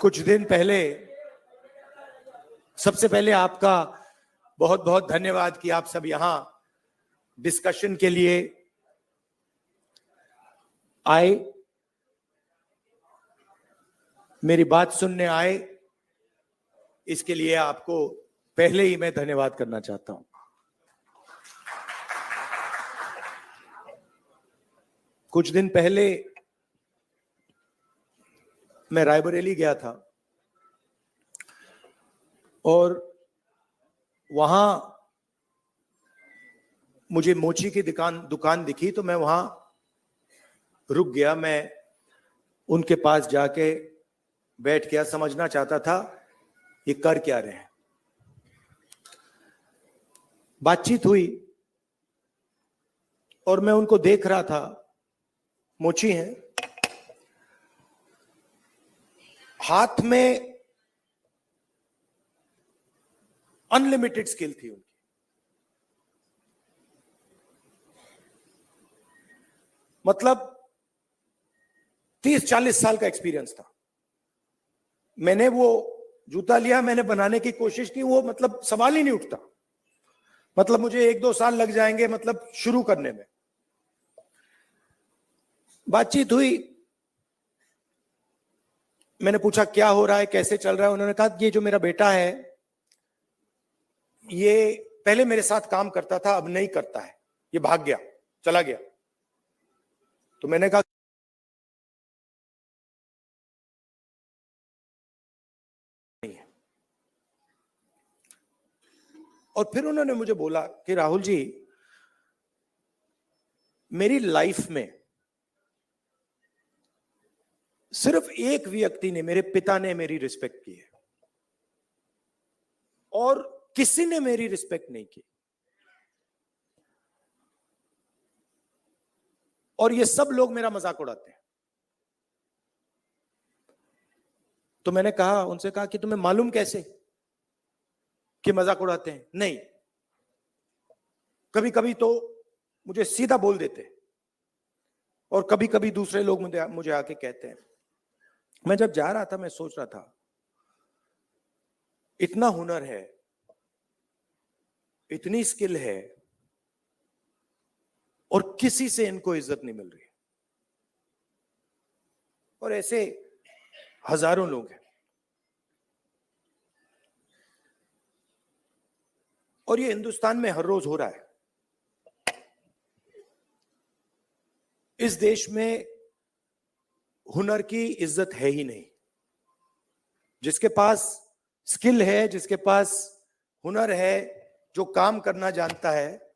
कुछ दिन पहले, सबसे पहले आपका बहुत बहुत धन्यवाद कि आप सब यहां डिस्कशन के लिए आए, मेरी बात सुनने आए। इसके लिए आपको पहले ही मैं धन्यवाद करना चाहता हूं। कुछ दिन पहले मैं रायबरेली गया था और वहां मुझे मोची की दुकान दिखी तो मैं वहां रुक गया। मैं उनके पास जाके बैठ गया, समझना चाहता था ये कर क्या रहे हैं। बातचीत हुई और मैं उनको देख रहा था। मोची हैं, हाथ में अनलिमिटेड स्किल थी उनकी। मतलब 30-40 साल का एक्सपीरियंस था। मैंने वो जूता लिया, मैंने बनाने की कोशिश की, वो मतलब सवाल ही नहीं उठता। मतलब मुझे 1-2 साल लग जाएंगे मतलब शुरू करने में। बातचीत हुई, मैंने पूछा क्या हो रहा है, कैसे चल रहा है। उन्होंने कहा ये जो मेरा बेटा है ये पहले मेरे साथ काम करता था, अब नहीं करता है, ये भाग गया, चला गया। तो मैंने कहा नहीं है। और फिर उन्होंने मुझे बोला कि राहुल जी, मेरी लाइफ में सिर्फ एक व्यक्ति ने, मेरे पिता ने मेरी रिस्पेक्ट की है और किसी ने मेरी रिस्पेक्ट नहीं की। और ये सब लोग मेरा मजाक उड़ाते हैं। तो मैंने कहा, उनसे कहा कि तुम्हें मालूम कैसे कि मजाक उड़ाते हैं? नहीं, कभी कभी तो मुझे सीधा बोल देते और कभी कभी दूसरे लोग मुझे आके कहते हैं। मैं जब जा रहा था मैं सोच रहा था इतना हुनर है, इतनी स्किल है और किसी से इनको इज्जत नहीं मिल रही। और ऐसे हजारों लोग हैं। और ये हिंदुस्तान में हर रोज हो रहा है। इस देश में हुनर की इज्जत है ही नहीं। जिसके पास स्किल है, जिसके पास हुनर है, जो काम करना जानता है,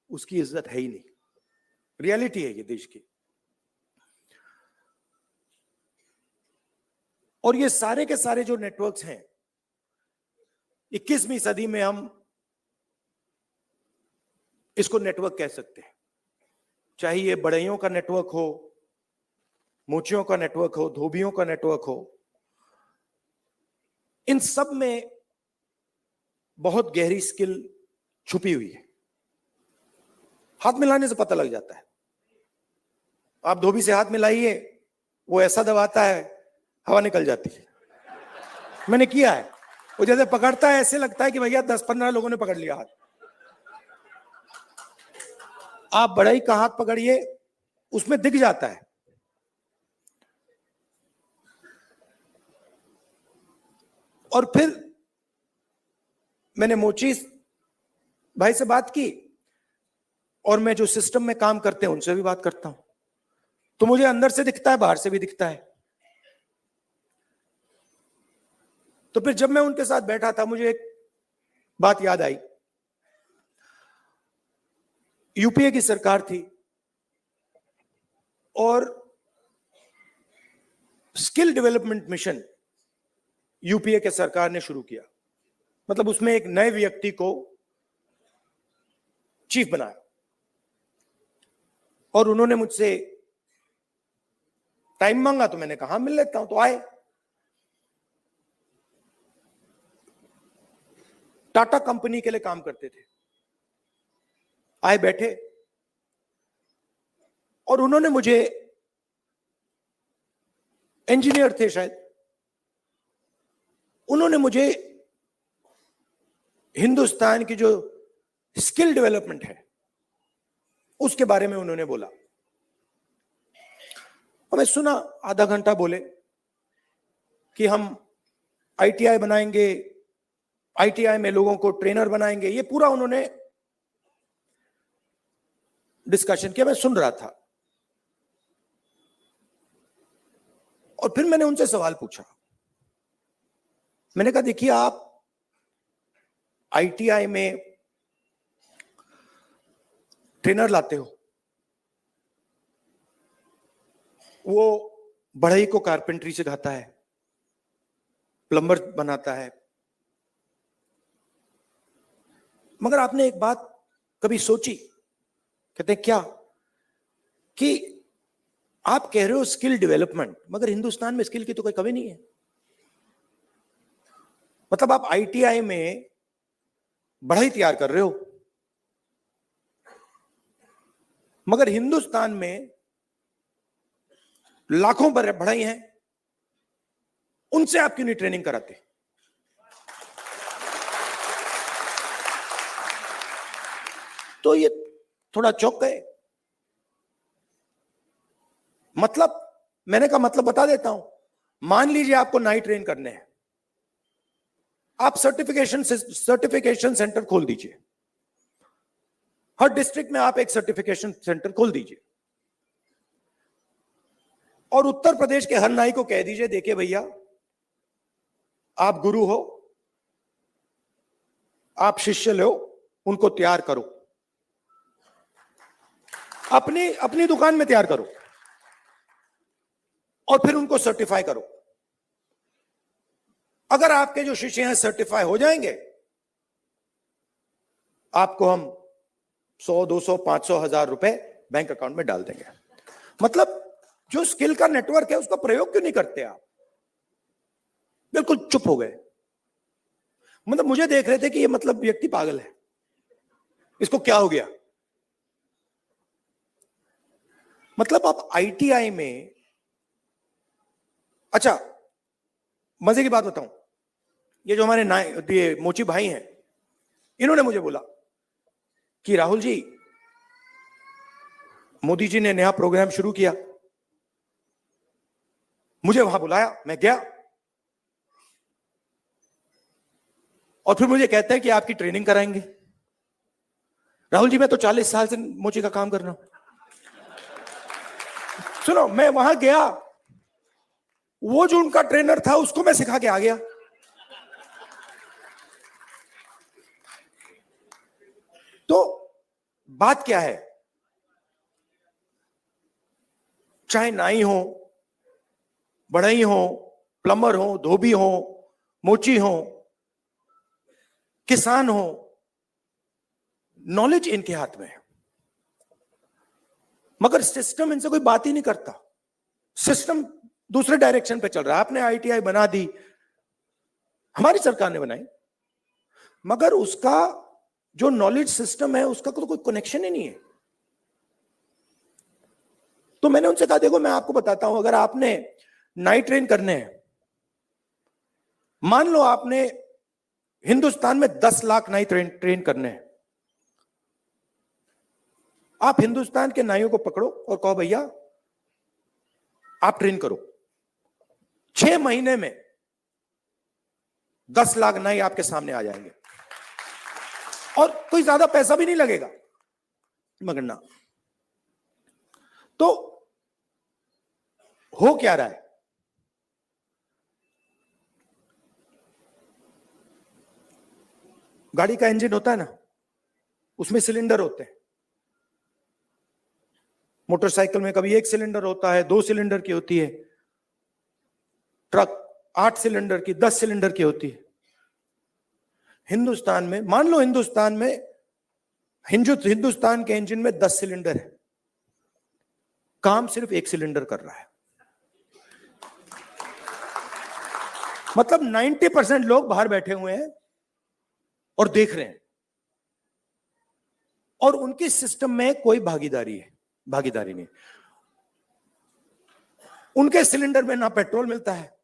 उसकी इज्जत है ही नहीं। रियलिटी है ये देश की। और ये सारे के सारे जो नेटवर्क्स हैं, 21वीं सदी में हम इसको नेटवर्क कह सकते हैं। चाहे ये बढ़इयों का नेटवर्क हो, मोचियों का नेटवर्क हो, धोबियों का नेटवर्क हो, इन सब में बहुत गहरी स्किल छुपी हुई है। हाथ मिलाने से पता लग जाता है। आप धोबी से हाथ मिलाइए, वो ऐसा दबाता है हवा निकल जाती है। मैंने किया है। वो जैसे पकड़ता है ऐसे लगता है कि भैया 10-15 लोगों ने पकड़ लिया हाथ। आप बढ़ई का हाथ पकड़िए, उसमें दिख जाता है। और फिर मैंने मोची भाई से बात की और मैं जो सिस्टम में काम करते हैं उनसे भी बात करता हूं, तो मुझे अंदर से दिखता है, बाहर से भी दिखता है। तो फिर जब मैं उनके साथ बैठा था, मुझे एक बात याद आई। यूपीए की सरकार थी और स्किल डेवलपमेंट मिशन यूपीए के सरकार ने शुरू किया। मतलब उसमें एक नए व्यक्ति को चीफ बनाया और उन्होंने मुझसे टाइम मांगा तो मैंने कहा मिल लेता हूं। तो आए, टाटा कंपनी के लिए काम करते थे। आए, बैठे और उन्होंने मुझे, इंजीनियर थे शायद, उन्होंने मुझे हिंदुस्तान की जो स्किल डेवलपमेंट है उसके बारे में उन्होंने बोला, और मैं सुना। आधा घंटा बोले कि हम आईटीआई बनाएंगे, आईटीआई में लोगों को ट्रेनर बनाएंगे, ये पूरा उन्होंने डिस्कशन किया। मैं सुन रहा था और फिर मैंने उनसे सवाल पूछा। मैंने कहा देखिए, आप आईटीआई में ट्रेनर लाते हो, वो बढ़ई को कारपेंटरी सिखाता है, प्लम्बर बनाता है, मगर आपने एक बात कभी सोची? कहते हैं क्या? कि आप कह रहे हो स्किल डेवलपमेंट, मगर हिंदुस्तान में स्किल की तो कोई कमी नहीं है। मतलब आप आईटीआई में बढ़ई तैयार कर रहे हो, मगर हिंदुस्तान में लाखों बढ़ई हैं, उनसे आप क्यों नहीं ट्रेनिंग कराते? तो ये थोड़ा चौंक गए। मतलब मैंने कहा मतलब बता देता हूं। मान लीजिए आपको नाई ट्रेन करने हैं, आप सर्टिफिकेशन सेंटर खोल दीजिए। हर डिस्ट्रिक्ट में आप एक सर्टिफिकेशन सेंटर खोल दीजिए और उत्तर प्रदेश के हर नाई को कह दीजिए, देखिए भैया, आप गुरु हो, आप शिष्य लो, उनको तैयार करो, अपनी दुकान में तैयार करो और फिर उनको सर्टिफाई करो। अगर आपके जो शिष्य हैं सर्टिफाई हो जाएंगे, आपको हम 100, 200, 500, 1000 रुपए बैंक अकाउंट में डाल देंगे। मतलब जो स्किल का नेटवर्क है उसका प्रयोग क्यों नहीं करते आप? बिल्कुल चुप हो गए। मतलब मुझे देख रहे थे कि ये मतलब व्यक्ति पागल है, इसको क्या हो गया। मतलब आप आईटीआई में, अच्छा मजे की बात बताऊं, ये जो हमारे ये मोची भाई हैं, इन्होंने मुझे बोला कि राहुल जी, मोदी जी ने नया प्रोग्राम शुरू किया, मुझे वहां बुलाया, मैं गया और फिर मुझे कहते हैं कि आपकी ट्रेनिंग कराएंगे। राहुल जी, मैं तो 40 साल से मोची का काम कर रहा हूं। सुनो, मैं वहां गया, वो जो उनका ट्रेनर था उसको मैं सिखा के आ गया। तो बात क्या है, चाहे नाई हो, बढ़ई हो, प्लम्बर हो, धोबी हो, मोची हो, किसान हो, नॉलेज इनके हाथ में है, मगर सिस्टम इनसे कोई बात ही नहीं करता। सिस्टम दूसरे डायरेक्शन पे चल रहा है। आपने आईटीआई बना दी, हमारी सरकार ने बनाई, मगर उसका जो नॉलेज सिस्टम है उसका तो कोई कनेक्शन ही नहीं है। तो मैंने उनसे कहा, देखो मैं आपको बताता हूं, अगर आपने नाई ट्रेन करने हैं, मान लो आपने हिंदुस्तान में 10 लाख नाई ट्रेन करने हैं, आप हिंदुस्तान के नाइयों को पकड़ो और कहो भैया आप ट्रेन करो, 6 महीने में 10 लाख नाई आपके सामने आ जाएंगे और कोई ज्यादा पैसा भी नहीं लगेगा, मगर ना। तो हो क्या रहा है, गाड़ी का इंजन होता है ना, उसमें सिलेंडर होते हैं। मोटरसाइकिल में कभी 1 सिलेंडर होता है, 2 सिलेंडर की होती है, ट्रक 8 सिलेंडर की, 10 सिलेंडर की होती है। हिंदुस्तान में, मान लो हिंदुस्तान में, हिंदुस्तान के इंजन में 10 सिलेंडर है, काम सिर्फ 1 सिलेंडर कर रहा है। मतलब 90% लोग बाहर बैठे हुए हैं और देख रहे हैं, और उनके सिस्टम में कोई भागीदारी नहीं। उनके सिलेंडर में ना पेट्रोल मिलता है,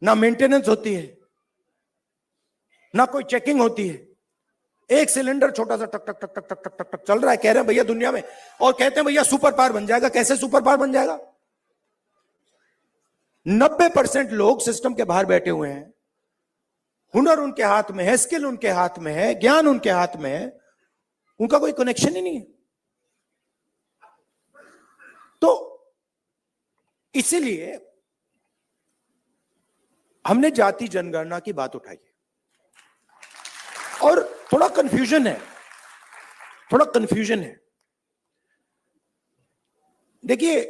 ना मेंटेनेंस होती है, ना कोई चेकिंग होती है, एक सिलेंडर छोटा सा टक टक टक टक टक टक टक टक चल रहा है, कह रहे हैं भैया दुनिया में, और कहते हैं भैया सुपर पावर बन जाएगा। कैसे सुपर पावर बन जाएगा? 90% लोग सिस्टम के बाहर बैठे हुए हैं, हुनर उनके हाथ में है, स्किल उनके हाथ में है, ज्ञान उनके हाथ में है, उनका कोई कनेक्शन ही नहीं है। तो इसीलिए हमने जाति जनगणना की बात उठाई और थोड़ा कंफ्यूजन है। देखिए,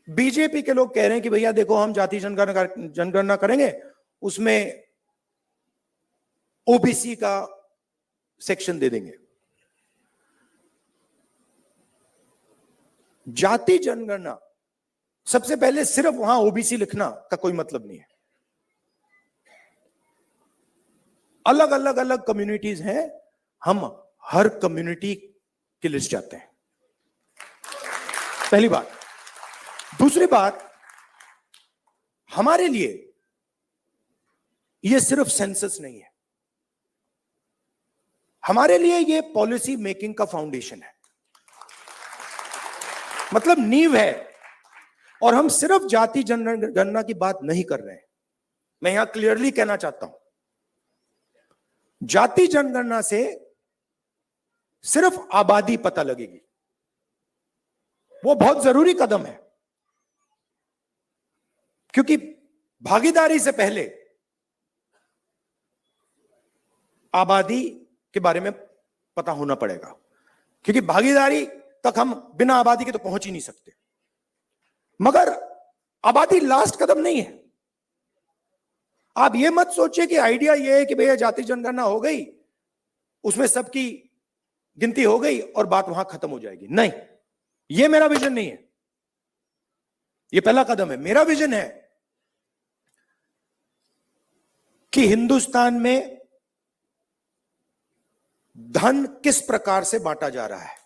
बीजेपी के लोग कह रहे हैं कि भैया देखो हम जाति जनगणना करेंगे, उसमें ओबीसी का सेक्शन दे देंगे। जाति जनगणना, सबसे पहले सिर्फ वहां ओबीसी लिखना का कोई मतलब नहीं है। अलग अलग कम्युनिटीज हैं, हम हर कम्युनिटी की लिस्ट चाहते हैं, पहली बात। दूसरी बात, हमारे लिए यह सिर्फ सेंसस नहीं है, हमारे लिए यह पॉलिसी मेकिंग का फाउंडेशन है, मतलब नींव है। और हम सिर्फ जाति जनगणना की बात नहीं कर रहे हैं, मैं यहां क्लियरली कहना चाहता हूं, जाति जनगणना से सिर्फ आबादी पता लगेगी, वो बहुत जरूरी कदम है, क्योंकि भागीदारी से पहले आबादी के बारे में पता होना पड़ेगा, क्योंकि भागीदारी तक हम बिना आबादी के तो पहुंच ही नहीं सकते। मगर आबादी लास्ट कदम नहीं है। आप ये मत सोचिए कि आइडिया ये है कि भैया जाति जनगणना हो गई, उसमें सबकी गिनती हो गई और बात वहां खत्म हो जाएगी। नहीं, ये मेरा विजन नहीं है, ये पहला कदम है। मेरा विजन है कि हिंदुस्तान में धन किस प्रकार से बांटा जा रहा है,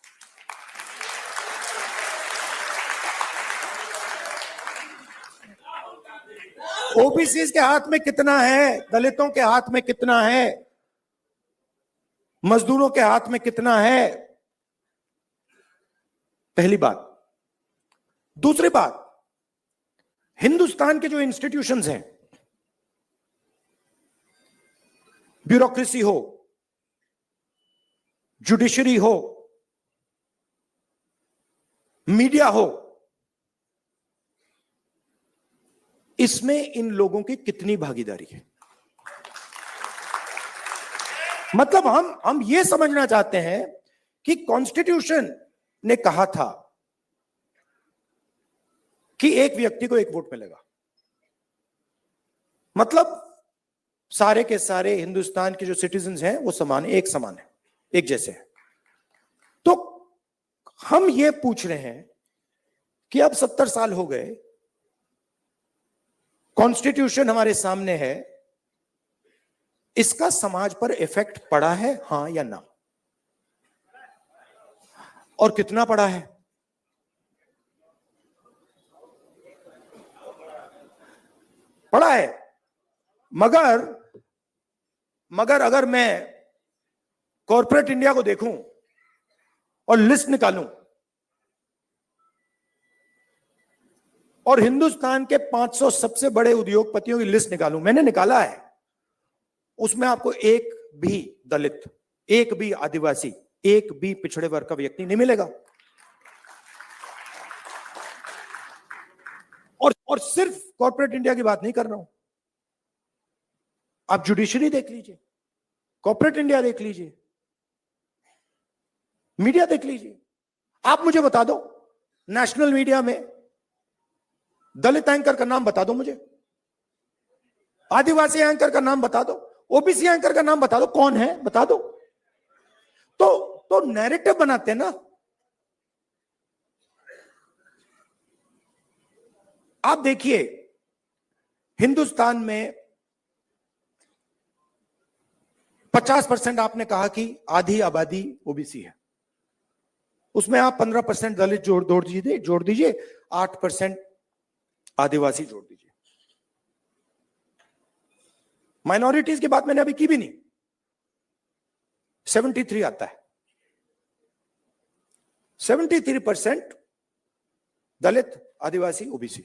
ओबीसी के हाथ में कितना है, दलितों के हाथ में कितना है, मजदूरों के हाथ में कितना है, पहली बात। दूसरी बात, हिंदुस्तान के जो इंस्टीट्यूशंस हैं, ब्यूरोक्रेसी हो, जुडिशरी हो, मीडिया हो, इसमें इन लोगों की कितनी भागीदारी है। मतलब हम ये समझना चाहते हैं कि कॉन्स्टिट्यूशन ने कहा था कि एक व्यक्ति को एक वोट मिलेगा, मतलब सारे के सारे हिंदुस्तान के जो सिटीजन्स हैं वो समान है, एक समान है, एक जैसे हैं। तो हम ये पूछ रहे हैं कि अब 70 साल हो गए, कॉन्स्टिट्यूशन हमारे सामने है, इसका समाज पर इफेक्ट पड़ा है, हां या ना, और कितना पड़ा है? पड़ा है। मगर अगर मैं कॉर्पोरेट इंडिया को देखूं और लिस्ट निकालूं और हिंदुस्तान के 500 सबसे बड़े उद्योगपतियों की लिस्ट निकालूं, मैंने निकाला है, उसमें आपको एक भी दलित, एक भी आदिवासी, एक भी पिछड़े वर्ग का व्यक्ति नहीं मिलेगा। और सिर्फ कॉर्पोरेट इंडिया की बात नहीं कर रहा हूं, आप जुडिशरी देख लीजिए, कॉर्पोरेट इंडिया देख लीजिए, मीडिया देख लीजिए। आप मुझे बता दो, नेशनल मीडिया में दलित एंकर का नाम बता दो मुझे, आदिवासी एंकर का नाम बता दो, ओबीसी एंकर का नाम बता दो, कौन है बता दो। तो नैरेटिव बनाते हैं ना। आप देखिए, हिंदुस्तान में 50% आपने कहा कि आधी आबादी ओबीसी है, उसमें आप 15% दलित जोड़ दीजिए, 8% आदिवासी जोड़ दीजिए। माइनॉरिटीज की बात मैंने अभी की भी नहीं, 73 आता है। 73% दलित, आदिवासी, ओबीसी।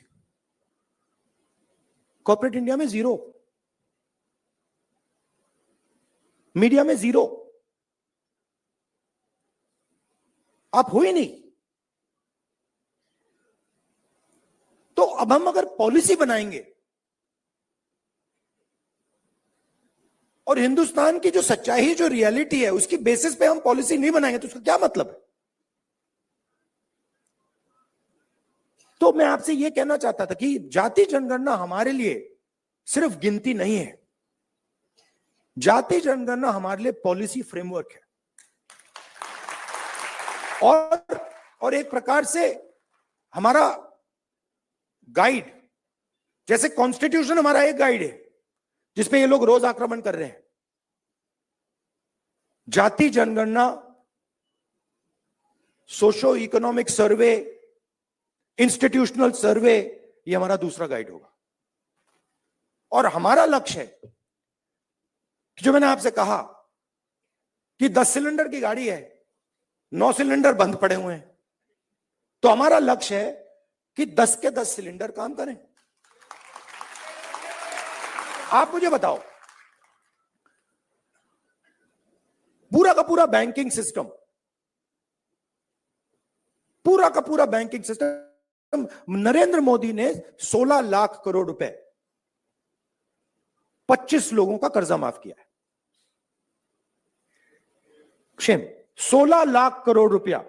कॉर्पोरेट इंडिया में 0, मीडिया में 0, आप हो ही नहीं। तो अब हम अगर पॉलिसी बनाएंगे और हिंदुस्तान की जो सच्चाई, जो रियलिटी है, उसकी बेसिस पे हम पॉलिसी नहीं बनाएंगे तो उसका क्या मतलब है? तो मैं आपसे यह कहना चाहता था कि जाति जनगणना हमारे लिए सिर्फ गिनती नहीं है, जाति जनगणना हमारे लिए पॉलिसी फ्रेमवर्क है। और एक प्रकार से हमारा गाइड, जैसे कॉन्स्टिट्यूशन हमारा एक गाइड है जिसपे ये लोग रोज आक्रमण कर रहे हैं, जाति जनगणना, सोशो इकोनॉमिक सर्वे, इंस्टीट्यूशनल सर्वे, ये हमारा दूसरा गाइड होगा। और हमारा लक्ष्य है, जो मैंने आपसे कहा कि 10 सिलेंडर की गाड़ी है, 9 सिलेंडर बंद पड़े हुए हैं, तो हमारा लक्ष्य है कि 10 के 10 सिलेंडर काम करें। आप मुझे बताओ, पूरा का पूरा बैंकिंग सिस्टम, पूरा का पूरा बैंकिंग सिस्टम, नरेंद्र मोदी ने 16 लाख करोड़ रुपए 25 लोगों का कर्जा माफ किया है। शेम, 16 लाख करोड़ रुपया।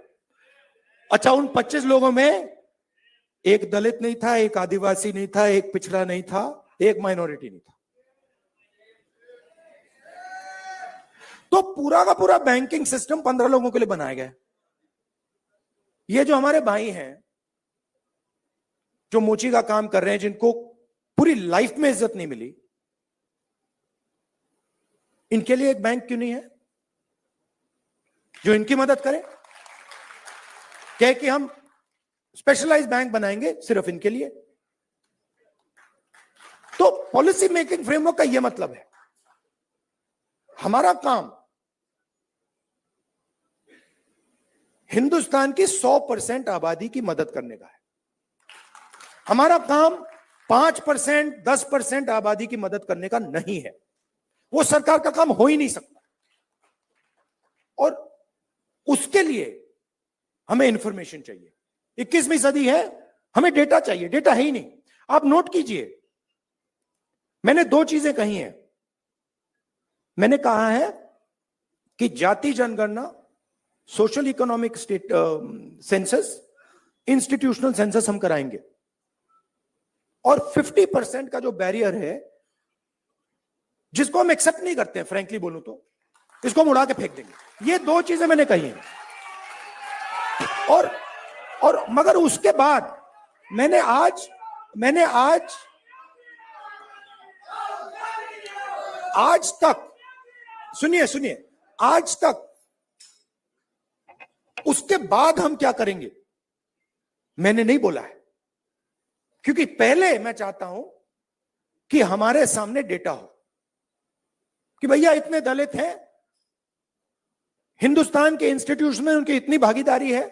अच्छा, उन 25 लोगों में एक दलित नहीं था, एक आदिवासी नहीं था, एक पिछड़ा नहीं था, एक माइनॉरिटी नहीं था। तो पूरा का पूरा बैंकिंग सिस्टम 15 लोगों के लिए बनाया गया। ये जो हमारे भाई हैं जो मोची का काम कर रहे हैं, जिनको पूरी लाइफ में इज्जत नहीं मिली, इनके लिए एक बैंक क्यों नहीं है जो इनकी मदद करे? कहे कि हम स्पेशलाइज्ड बैंक बनाएंगे सिर्फ इनके लिए। तो पॉलिसी मेकिंग फ्रेमवर्क का यह मतलब है, हमारा काम हिंदुस्तान की 100% आबादी की मदद करने का है। हमारा काम 5%, 10% आबादी की मदद करने का नहीं है। वो सरकार का काम हो ही नहीं सकता। और उसके लिए हमें इंफॉर्मेशन चाहिए। 21वीं सदी है, हमें डेटा चाहिए। डेटा है ही नहीं। आप नोट कीजिए, मैंने 2 चीजें कही हैं। मैंने कहा है कि जाति जनगणना, social economic state census, institutional census हम कराएंगे। और 50% का जो बैरियर है, जिसको हम एक्सेप्ट नहीं करते हैं, फ्रैंकली बोलूं तो इसको हम उड़ा के फेंक देंगे। ये 2 चीजें मैंने कही हैं। और मगर उसके बाद मैंने आज तक, सुनिए, आज तक उसके बाद हम क्या करेंगे मैंने नहीं बोला है, क्योंकि पहले मैं चाहता हूं कि हमारे सामने डेटा हो कि भैया इतने दलित हैं, हिंदुस्तान के इंस्टीट्यूशन में उनकी इतनी भागीदारी है।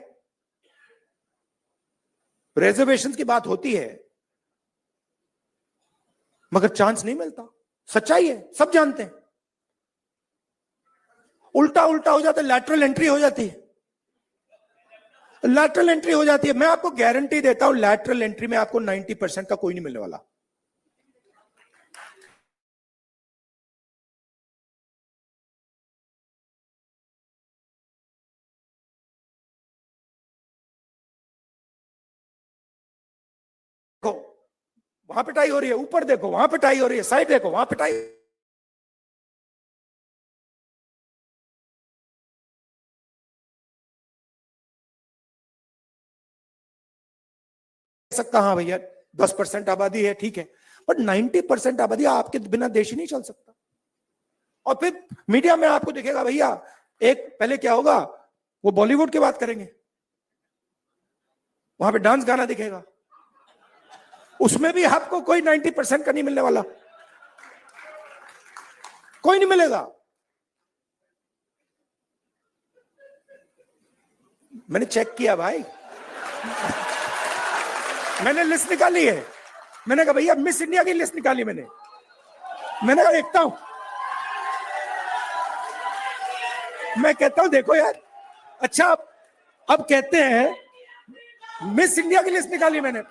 रिजर्वेशन की बात होती है मगर चांस नहीं मिलता। सच्चाई है, सब जानते हैं। उल्टा हो जाता है, लैटरल एंट्री हो जाती है। लैटरल एंट्री हो जाती है। मैं आपको गारंटी देता हूं, लैटरल एंट्री में आपको 90% का कोई नहीं मिलने वाला। देखो वहां पिटाई हो रही है, ऊपर देखो वहां पिटाई हो रही है, साइड देखो वहां पिटाई सकता। हाँ भैया 10% आबादी है, ठीक है, पर 90% आबादी आपके बिना देश ही नहीं चल सकता। और फिर मीडिया में आपको दिखेगा भैया, एक पहले क्या होगा, वो बॉलीवुड की बात करेंगे, वहां पे डांस गाना दिखेगा, उसमें भी आपको कोई 90% का नहीं मिलने वाला। कोई नहीं मिलेगा। मैंने चेक किया भाई, मैंने लिस्ट निकाली है। मैंने कहा भैया मिस इंडिया की लिस्ट निकाली मैंने कहा देखता हूं। मैं कहता हूं देखो यार, अच्छा अब कहते हैं मिस इंडिया की लिस्ट निकाली मैंने।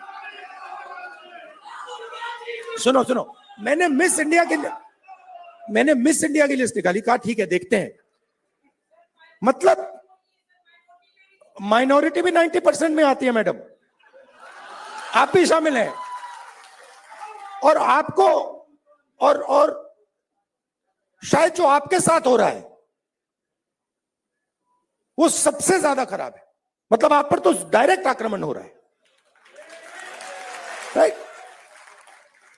सुनो सुनो, मैंने मिस इंडिया की लिस्ट निकाली। कहा ठीक है देखते हैं, मतलब माइनॉरिटी भी 90% में आती है मैडम, आप भी शामिल हैं। और आपको और शायद जो आपके साथ हो रहा है वो सबसे ज्यादा खराब है। मतलब आप पर तो डायरेक्ट आक्रमण हो रहा है, राइट?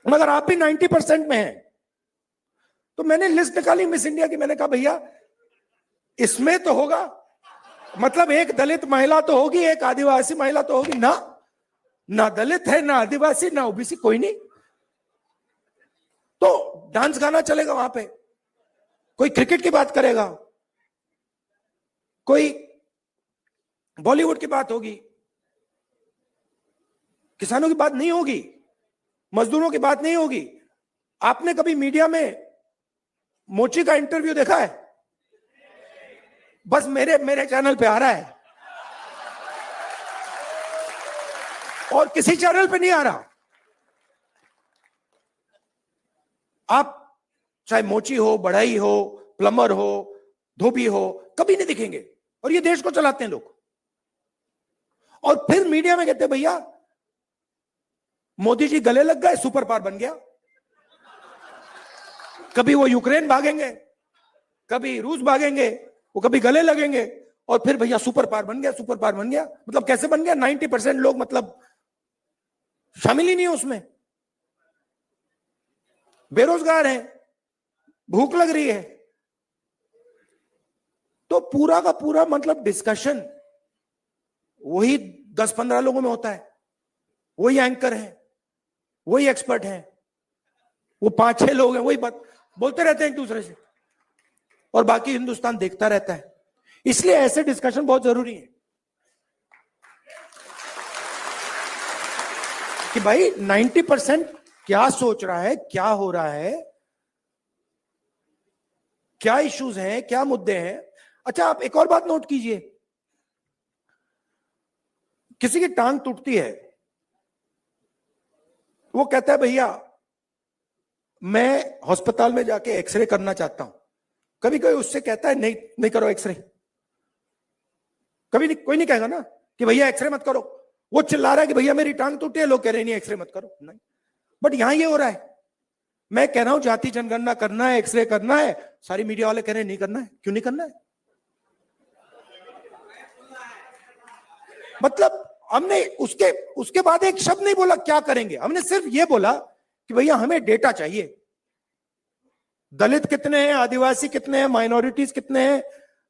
मगर आप भी 90% में हैं। तो मैंने लिस्ट निकाली मिस इंडिया की। मैंने कहा भैया इसमें तो होगा, मतलब एक दलित महिला तो होगी, एक आदिवासी महिला तो होगी ना दलित है, ना आदिवासी, ना ओबीसी, कोई नहीं। तो डांस गाना चलेगा वहां पे, कोई क्रिकेट की बात करेगा, कोई बॉलीवुड की बात होगी, किसानों की बात नहीं होगी, मजदूरों की बात नहीं होगी। आपने कभी मीडिया में मोची का इंटरव्यू देखा है? बस मेरे चैनल पे आ रहा है और किसी चैनल पे नहीं आ रहा। आप चाहे मोची हो, बढ़ई हो, प्लम्बर हो, धोबी हो, कभी नहीं दिखेंगे। और ये देश को चलाते हैं लोग। और फिर मीडिया में कहते हैं भैया मोदी जी गले लग गए, सुपर पावर बन गया। कभी वो यूक्रेन भागेंगे, कभी रूस भागेंगे, वो कभी गले लगेंगे और फिर भैया सुपर पावर बन गया, सुपर पावर बन गया। मतलब कैसे बन गया? 90% लोग मतलब शामिल ही नहीं है उसमें, बेरोजगार हैं, भूख लग रही है। तो पूरा का पूरा मतलब डिस्कशन वही 10-15 लोगों में होता है, वही एंकर है, वही एक्सपर्ट है, वो 5-6 लोग हैं, वही बात बोलते रहते हैं एक दूसरे से, और बाकी हिंदुस्तान देखता रहता है। इसलिए ऐसे डिस्कशन बहुत जरूरी है कि भाई 90% क्या सोच रहा है, क्या हो रहा है, क्या इश्यूज हैं, क्या मुद्दे हैं। अच्छा आप एक और बात नोट कीजिए, किसी की टांग टूटती है, वो कहता है भैया मैं अस्पताल में जाके एक्सरे करना चाहता हूं। कभी कोई उससे कहता है नहीं नहीं करो एक्सरे? कभी नहीं, कोई नहीं कहेगा ना कि भैया एक्सरे मत करो। वो चिल्ला रहा है कि भैया मेरी टांग टूटी है, लोग कह रहे हैं नहीं एक्सरे मत करो, नहीं। बट यहां ये हो रहा है, मैं कह रहा हूं जाति जनगणना करना है, एक्सरे करना है, सारी मीडिया वाले कह रहे हैं नहीं करना है। क्यों नहीं करना है? मतलब हमने उसके बाद एक शब्द नहीं बोला क्या करेंगे, हमने सिर्फ ये बोला कि भैया हमें डेटा चाहिए। दलित कितने हैं, आदिवासी कितने हैं, माइनॉरिटीज कितने हैं,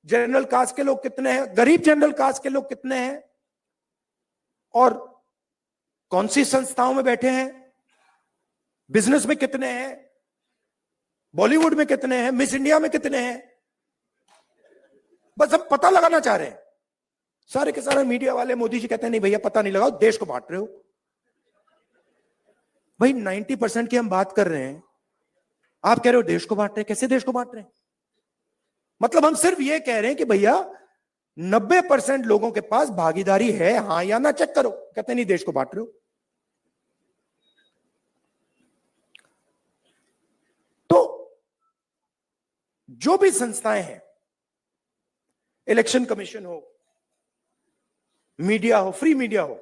जनरल कास्ट के लोग कितने हैं, गरीब जनरल कास्ट के लोग कितने हैं, और कौन सी संस्थाओं में बैठे हैं, बिजनेस में कितने हैं, बॉलीवुड में कितने हैं, मिस इंडिया में कितने हैं। बस हम पता लगाना चाह रहे हैं। सारे के सारे मीडिया वाले, मोदी जी कहते हैं नहीं भैया पता नहीं लगाओ, देश को बांट रहे हो। भाई 90% की हम बात कर रहे हैं, आप कह रहे हो देश को बांट रहे हैं। कैसे देश को बांट रहे हैं? मतलब हम सिर्फ ये कह रहे हैं कि भैया 90% लोगों के पास भागीदारी है, हां या ना चेक करो। कहते नहीं देश को बांट रहे हो। तो जो भी संस्थाएं हैं, इलेक्शन कमीशन हो, मीडिया हो, फ्री मीडिया हो,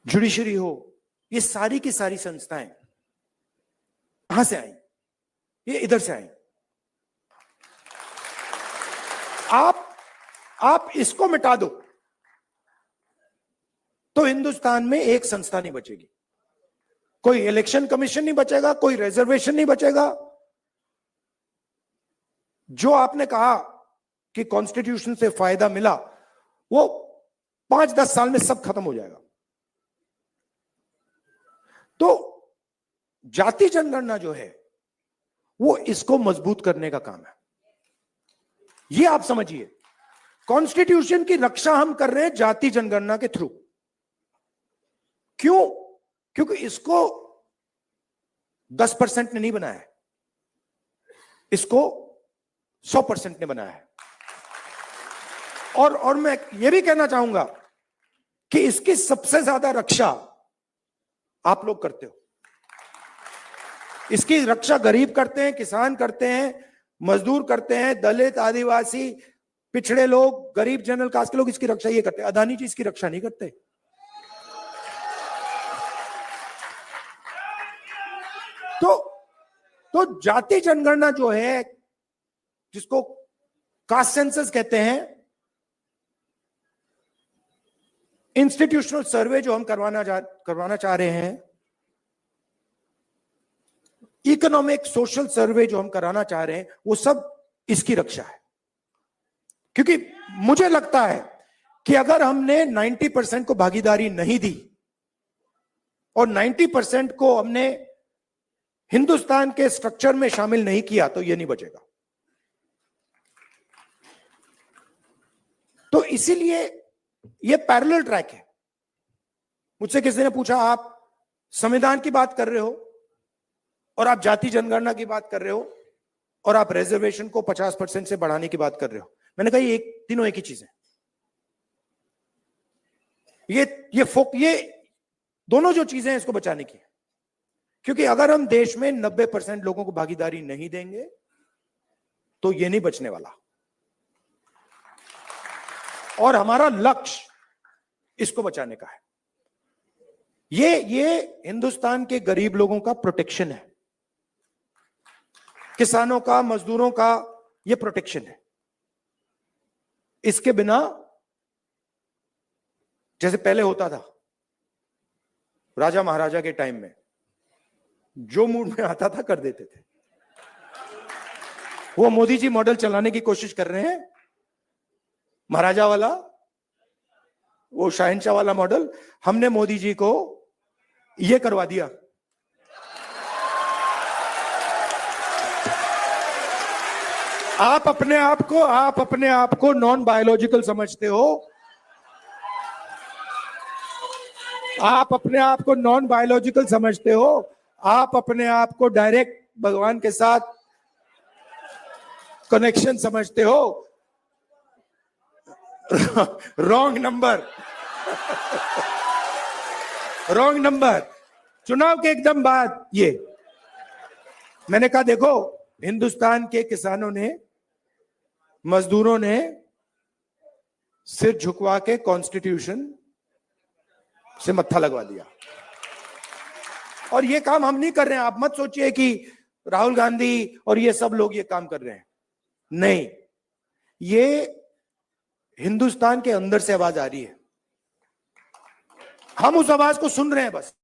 जुडिशरी हो, ये सारी की सारी संस्थाएं कहां से आई? ये इधर से आई। आप इसको मिटा दो तो हिंदुस्तान में एक संस्था नहीं बचेगी। कोई इलेक्शन कमीशन नहीं बचेगा, कोई रिजर्वेशन नहीं बचेगा। जो आपने कहा कि कॉन्स्टिट्यूशन से फायदा मिला, वो 5-10 साल में सब खत्म हो जाएगा। तो जाति जनगणना जो है वो इसको मजबूत करने का काम है। ये आप समझिए, कॉन्स्टिट्यूशन की रक्षा हम कर रहे हैं जाति जनगणना के थ्रू। क्यों? क्योंकि इसको 10% ने नहीं बनाया है, इसको 100% ने बनाया है। और मैं ये भी कहना चाहूंगा कि इसकी सबसे ज्यादा रक्षा आप लोग करते हो। इसकी रक्षा गरीब करते हैं, किसान करते हैं, मजदूर करते हैं, दलित, आदिवासी, पिछड़े लोग, गरीब, जनरल कास्ट के लोग इसकी रक्षा ये करते हैं। अदानी जी इसकी रक्षा नहीं करते। तो जाति जनगणना जो है, जिसको कास्ट सेंसस कहते हैं, इंस्टीट्यूशनल सर्वे जो हम करवाना चाह रहे हैं, इकोनॉमिक सोशल सर्वे जो हम कराना चाह रहे हैं, वो सब इसकी रक्षा है। क्योंकि मुझे लगता है कि अगर हमने 90% को भागीदारी नहीं दी और 90% को हमने हिंदुस्तान के स्ट्रक्चर में शामिल नहीं किया, तो ये नहीं बचेगा। तो इसीलिए ये पैरेलल ट्रैक है। मुझसे किसी ने पूछा, आप संविधान की बात कर रहे हो और आप जाति जनगणना की बात कर रहे हो और आप रिजर्वेशन को 50% से बढ़ाने की बात कर रहे हो। मैंने कहा तीनों एक ही चीज है। ये दोनों जो चीजें हैं इसको बचाने की है। क्योंकि अगर हम देश में 90% लोगों को भागीदारी नहीं देंगे तो ये नहीं बचने वाला। और हमारा लक्ष्य इसको बचाने का है। ये हिंदुस्तान के गरीब लोगों का प्रोटेक्शन है, किसानों का, मजदूरों का ये प्रोटेक्शन है। इसके बिना, जैसे पहले होता था राजा महाराजा के टाइम में, जो मूड में आता था कर देते थे। वो मोदी जी मॉडल चलाने की कोशिश कर रहे हैं, महाराजा वाला, वो शहंशाह वाला मॉडल। हमने मोदी जी को ये करवा दिया। आप अपने आप को नॉन बायोलॉजिकल समझते हो। आप अपने आप को नॉन बायोलॉजिकल समझते हो। आप अपने आप को डायरेक्ट भगवान के साथ कनेक्शन समझते हो। Wrong number. Wrong number. चुनाव के एकदम बाद ये मैंने कहा, देखो, हिंदुस्तान के किसानों ने, मजदूरों ने सिर झुकवा के कॉन्स्टिट्यूशन से मत्था लगवा दिया। और ये काम हम नहीं कर रहे हैं। आप मत सोचिए कि राहुल गांधी और ये सब लोग ये काम कर रहे हैं। नहीं, ये हिंदुस्तान के अंदर से आवाज आ रही है। हम उस आवाज को सुन रहे हैं बस।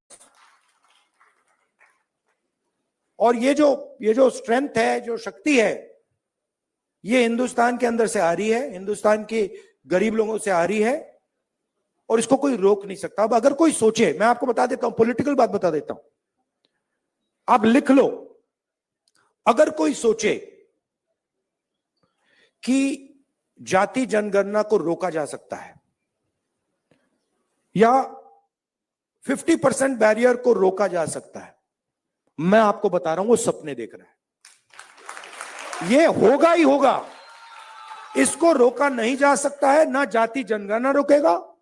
और ये जो स्ट्रेंथ है, जो शक्ति है, ये हिंदुस्तान के अंदर से आ रही है, हिंदुस्तान के गरीब लोगों से आ रही है, और इसको कोई रोक नहीं सकता। अब अगर कोई सोचे, मैं आपको बता देता हूं, पॉलिटिकल बात बता देता हूं, आप लिख लो। अगर कोई सोचे कि जाति जनगणना को रोका जा सकता है या 50% बैरियर को रोका जा सकता है, मैं आपको बता रहा हूं, वो सपने देख रहा है। ये होगा ही होगा। इसको रोका नहीं जा सकता है। ना जाति जनगणना रोकेगा,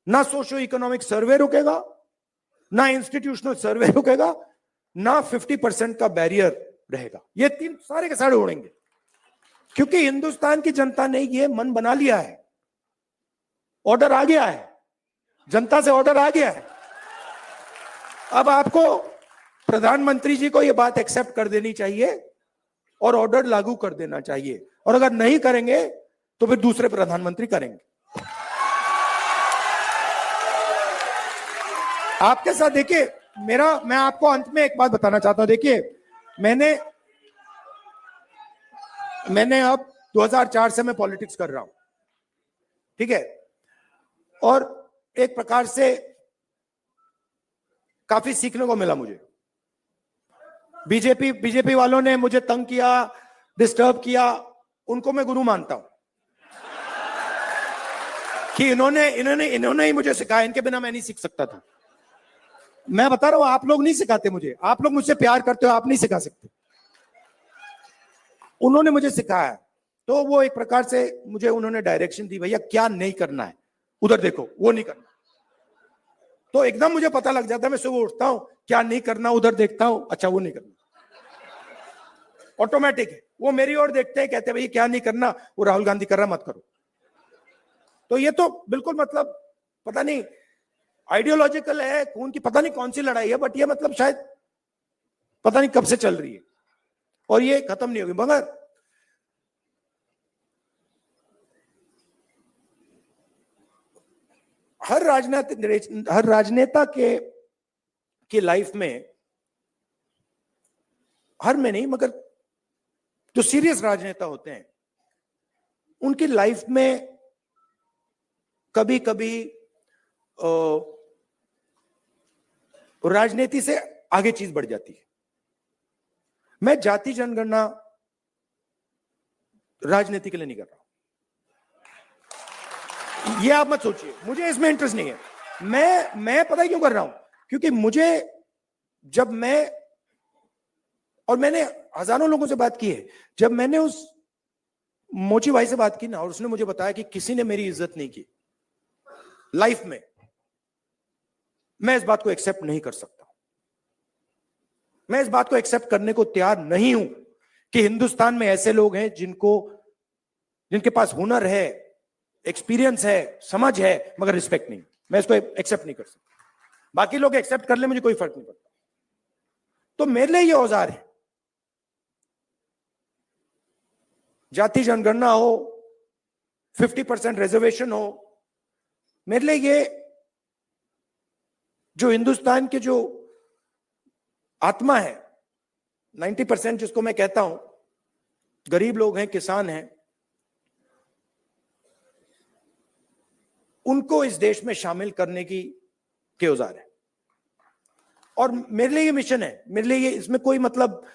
ना सोशो इकोनॉमिक सर्वे रोकेगा, ना इंस्टीट्यूशनल सर्वे रोकेगा, ना 50% का बैरियर रहेगा। ये तीन सारे के सारे उड़ेंगे। क्योंकि हिंदुस्तान की जनता ने ये मन बना लिया है। ऑर्डर आ गया है, जनता से ऑर्डर आ गया है। अब आपको, प्रधानमंत्री जी को ये बात एक्सेप्ट कर देनी चाहिए और ऑर्डर लागू कर देना चाहिए। और अगर नहीं करेंगे तो फिर दूसरे प्रधानमंत्री करेंगे। आपके साथ देखिए, मैं आपको अंत में एक बात बताना चाहता हूं। देखिए, मैंने अब 2004 से मैं पॉलिटिक्स कर रहा हूं, ठीक है, और एक प्रकार से काफी सीखने को मिला मुझे। बीजेपी वालों ने मुझे तंग किया, डिस्टर्ब किया, उनको मैं गुरु मानता हूं कि इन्होंने ही मुझे सिखाया, इनके बिना मैं नहीं सीख सकता था। मैं बता रहा हूं, आप लोग नहीं सिखाते मुझे, आप लोग मुझसे प्यार करते हो, आप नहीं सिखा सकते, उन्होंने मुझे सिखाया। तो वो एक प्रकार से मुझे उन्होंने डायरेक्शन दी, भैया क्या नहीं करना है, उधर देखो, वो नहीं करना। तो एकदम मुझे पता लग जाता है, मैं सुबह उठता हूं, क्या नहीं करना, उधर देखता हूं, अच्छा वो नहीं करना, ऑटोमेटिक है। वो मेरी ओर देखते हैं, कहते हैं भाई क्या नहीं करना, वो राहुल गांधी कर रहा, मत करो। तो ये तो बिल्कुल मतलब पता नहीं आइडियोलॉजिकल है, खून की पता नहीं कौन सी लड़ाई है, बट ये मतलब शायद पता नहीं कब से चल रही है और ये खत्म नहीं होगी। मगर हर राजनेता के लाइफ में, हर में नहीं मगर जो सीरियस राजनेता होते हैं उनकी लाइफ में कभी कभी राजनीति से आगे चीज बढ़ जाती है। मैं जाति जनगणना राजनीति के लिए नहीं कर रहा हूं, ये आप मत सोचिए, मुझे इसमें इंटरेस्ट नहीं है। मैं पता है क्यों कर रहा हूं, क्योंकि मुझे जब मैंने हजारों लोगों से बात की है, जब मैंने उस मोची भाई से बात की ना और उसने मुझे बताया कि किसी ने मेरी इज्जत नहीं की लाइफ में, मैं इस बात को एक्सेप्ट नहीं कर सकता। मैं इस बात को एक्सेप्ट करने को तैयार नहीं हूं कि हिंदुस्तान में ऐसे लोग हैं जिनके पास हुनर है, एक्सपीरियंस है, समझ है, मगर रिस्पेक्ट नहीं। मैं इसको एक्सेप्ट नहीं कर सकता। बाकी लोग एक्सेप्ट कर ले, मुझे कोई फर्क नहीं पड़ता। तो मेरे लिए ये औजार है, जाति जनगणना हो, 50% रिजर्वेशन हो, मेरे लिए ये जो हिंदुस्तान के जो आत्मा है, 90% जिसको मैं कहता हूं, गरीब लोग हैं, किसान हैं, उनको इस देश में शामिल करने के औजार है। और मेरे लिए ये मिशन है, मेरे लिए ये, इसमें कोई मतलब,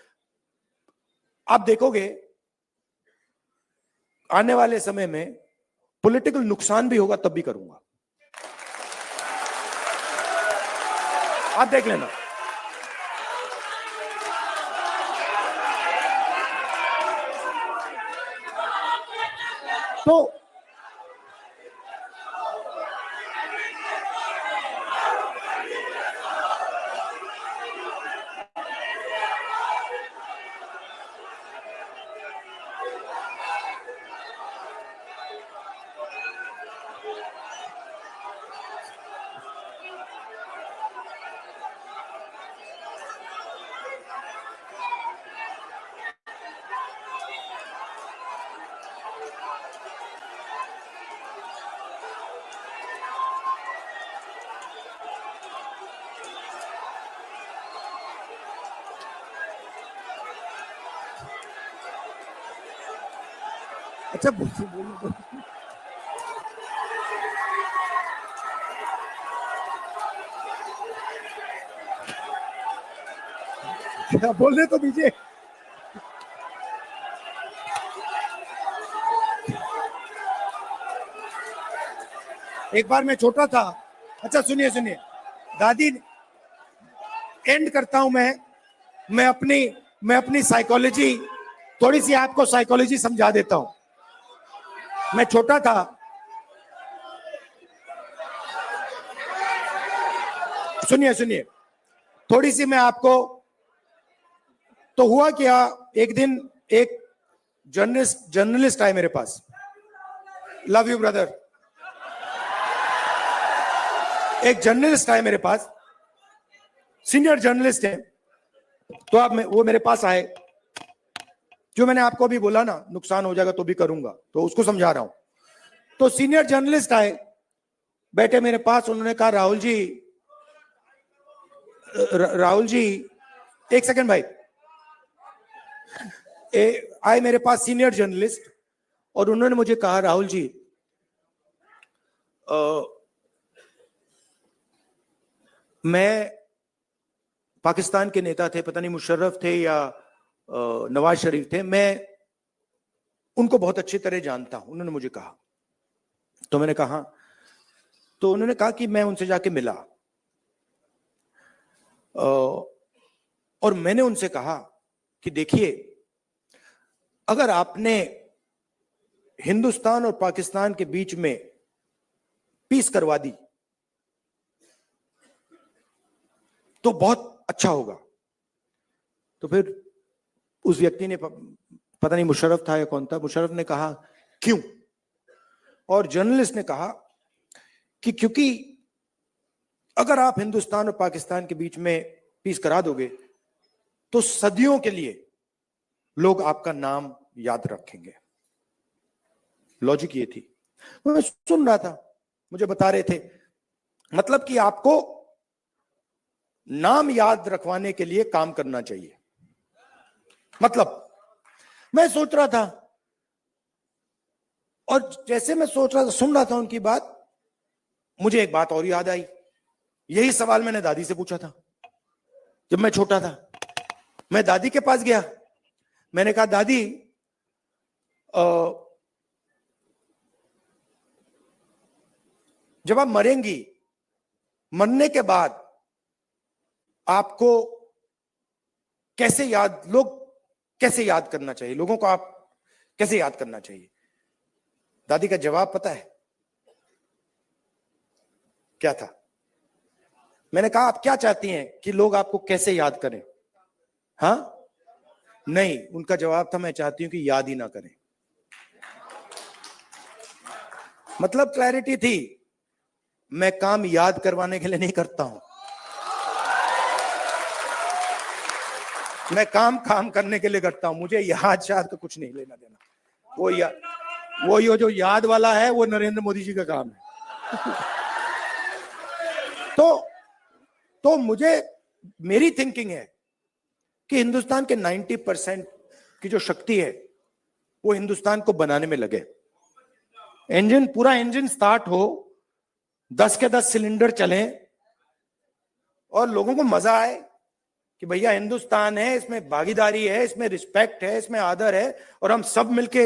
आप देखोगे आने वाले समय में पॉलिटिकल नुकसान भी होगा तब भी करूंगा, आप देख लेना। तो अच्छा बोलो। क्या बोलने तो दीजिए। एक बार मैं छोटा था, अच्छा सुनिए सुनिए, दादी, एंड करता हूं मैं अपनी साइकोलॉजी, थोड़ी सी आपको साइकोलॉजी समझा देता हूं। मैं छोटा था, सुनिए सुनिए, थोड़ी सी मैं आपको, तो हुआ क्या, एक दिन एक जर्नलिस्ट आए मेरे पास, लव यू ब्रदर, एक जर्नलिस्ट आए मेरे पास, सीनियर जर्नलिस्ट है। तो आप वो मेरे पास आए, जो मैंने आपको अभी बोला ना, नुकसान हो जाएगा तो भी करूंगा, तो उसको समझा रहा हूं। तो सीनियर जर्नलिस्ट आए, बैठे मेरे पास, उन्होंने कहा राहुल जी, एक सेकंड भाई, आए मेरे पास सीनियर जर्नलिस्ट और उन्होंने मुझे कहा, राहुल जी मैं पाकिस्तान के नेता थे, पता नहीं मुशर्रफ थे या नवाज शरीफ थे, मैं उनको बहुत अच्छी तरह जानता हूं। उन्होंने मुझे कहा, तो मैंने कहा, तो उन्होंने कहा कि मैं उनसे जाके मिला और मैंने उनसे कहा कि देखिए, अगर आपने हिंदुस्तान और पाकिस्तान के बीच में पीस करवा दी तो बहुत अच्छा होगा। तो फिर उस व्यक्ति ने, पता नहीं मुशर्रफ था या कौन था, मुशर्रफ ने कहा क्यों? और जर्नलिस्ट ने कहा कि क्योंकि अगर आप हिंदुस्तान और पाकिस्तान के बीच में पीस करा दोगे तो सदियों के लिए लोग आपका नाम याद रखेंगे। लॉजिक ये थी। मैं सुन रहा था, मुझे बता रहे थे, मतलब कि आपको नाम याद रखवाने के लिए काम करना चाहिए। मतलब मैं सोच रहा था, और जैसे मैं सोच रहा था, सुन रहा था उनकी बात, मुझे एक बात और याद आई। यही सवाल मैंने दादी से पूछा था जब मैं छोटा था। मैं दादी के पास गया, मैंने कहा दादी, जब आप मरेंगी, मरने के बाद आपको कैसे याद, लोग कैसे याद करना चाहिए, लोगों को आप कैसे याद करना चाहिए? दादी का जवाब पता है क्या था? मैंने कहा आप क्या चाहती हैं कि लोग आपको कैसे याद करें? हाँ, नहीं, उनका जवाब था मैं चाहती हूं कि याद ही ना करें। मतलब क्लैरिटी थी, मैं काम याद करवाने के लिए नहीं करता हूं, मैं काम करने के लिए करता हूं। मुझे याद शायद तो कुछ नहीं लेना देना। वो ये जो याद वाला है वो नरेंद्र मोदी जी का काम है। तो मुझे, मेरी थिंकिंग है कि हिंदुस्तान के 90% की जो शक्ति है वो हिंदुस्तान को बनाने में लगे। पूरा इंजन स्टार्ट हो, 10 के 10 सिलेंडर चलें और लोगों को मजा आए कि भैया हिंदुस्तान है, इसमें भागीदारी है, इसमें रिस्पेक्ट है, इसमें आदर है, और हम सब मिलके